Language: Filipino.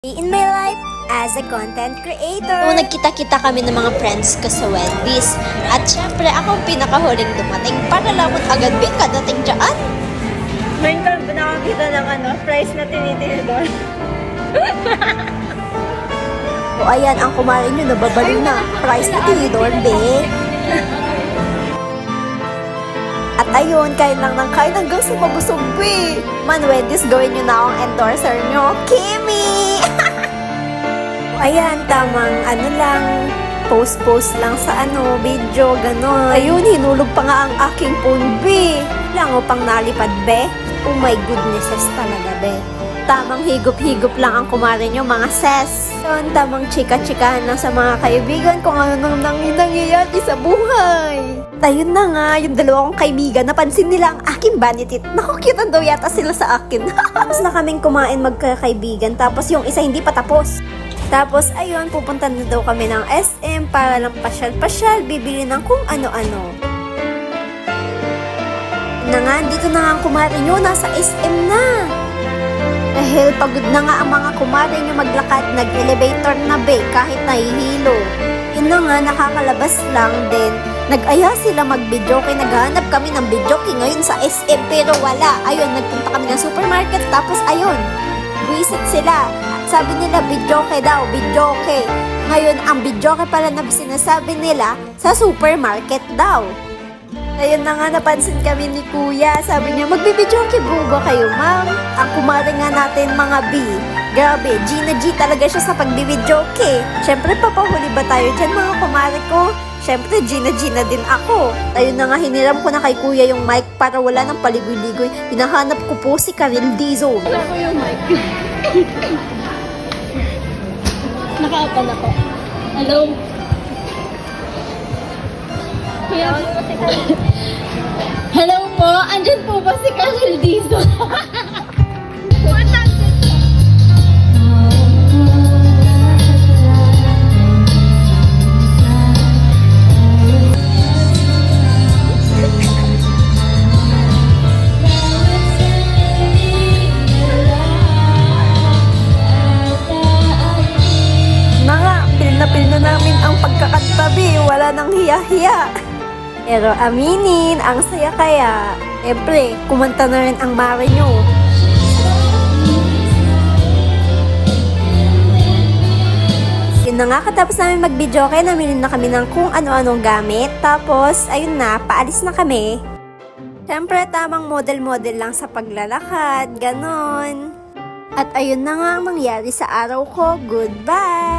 In my life as a content creator. Nung nagkita-kita kami ng mga friends ko sa Wendy's. At syempre, ako ang pinakahuling dumating para lamang agad may kadating dyan. Ngayon ka nakakita ng price na tinitinidor. O ayan, ang kumain nyo, nababaling na. Price na tinidor, be. At ayun, kain lang ng kain hanggang sa mabusog, be. Man, Wendy's, gawin nyo na akong endorser nyo. Kimi! Ayan, tamang post lang sa video, ganon. Ayun, hinulog pa nga ang aking phone, be. Lango pang nalipad, be. Oh my goodnesses talaga, be. Tamang higop-higop lang ang kumarin nyo, mga ses. Yun, tamang chika-chikahan lang sa mga kaibigan kung ano nang nangyayari sa buhay. Ayun na nga, yung dalawa kong kaibigan, napansin nila ang aking vanity. Naku, cute daw yata sila sa akin. Tapos na kaming kumain magkakaibigan, tapos yung isa hindi pa tapos. Tapos, ayun, pupunta na daw kami ng SM para lang pasyal-pasyal, bibili ng kung ano-ano. Na nga, dito na nga ang kumare nyo, nasa SM na. Dahil pagod na nga ang mga kumare nyo maglakad, nag-elevator na be, kahit nahihilo. Yun na nga, nakakalabas lang din. Nag-aya sila mag-videoke, naghahanap kami ng videoke ngayon sa SM, pero wala. Ayun, nagpunta kami ng supermarket, tapos ayun, buwisit sila. Sabi nila, videoke daw, videoke. Ngayon, ang videoke pala na sinasabi nila, sa supermarket daw. Ayun na nga, napansin kami ni Kuya. Sabi niya, magbibidyoke bro ba kayo, ma'am? Ang kumare nga natin, mga B. Grabe, Gina G talaga siya sa pagbibidyoke. Siyempre, papahuli ba tayo dyan, mga kumare ko? Siyempre, Gina din ako. Ayun na nga, hiniram ko na kay Kuya yung mic para wala nang paligoy-ligoy. Hinahanap ko po si Karil Dizo. Wala ko yung mic. Nakaapan ako. Hello? Kuya, hello po, andyan po ba si Karel Dizo? Pil na namin ang pagkakantabi, wala nang hiya-hiya. Pero aminin, ang saya kaya. Siyempre, kumanta na rin ang mare nyo. Yun na nga, katapos namin mag-videoke, namili na kami ng kung ano-anong gamit. Tapos, ayun na, paalis na kami. Siyempre, tamang model-model lang sa paglalakad, ganon. At ayun na nga ang nangyari sa araw ko. Goodbye!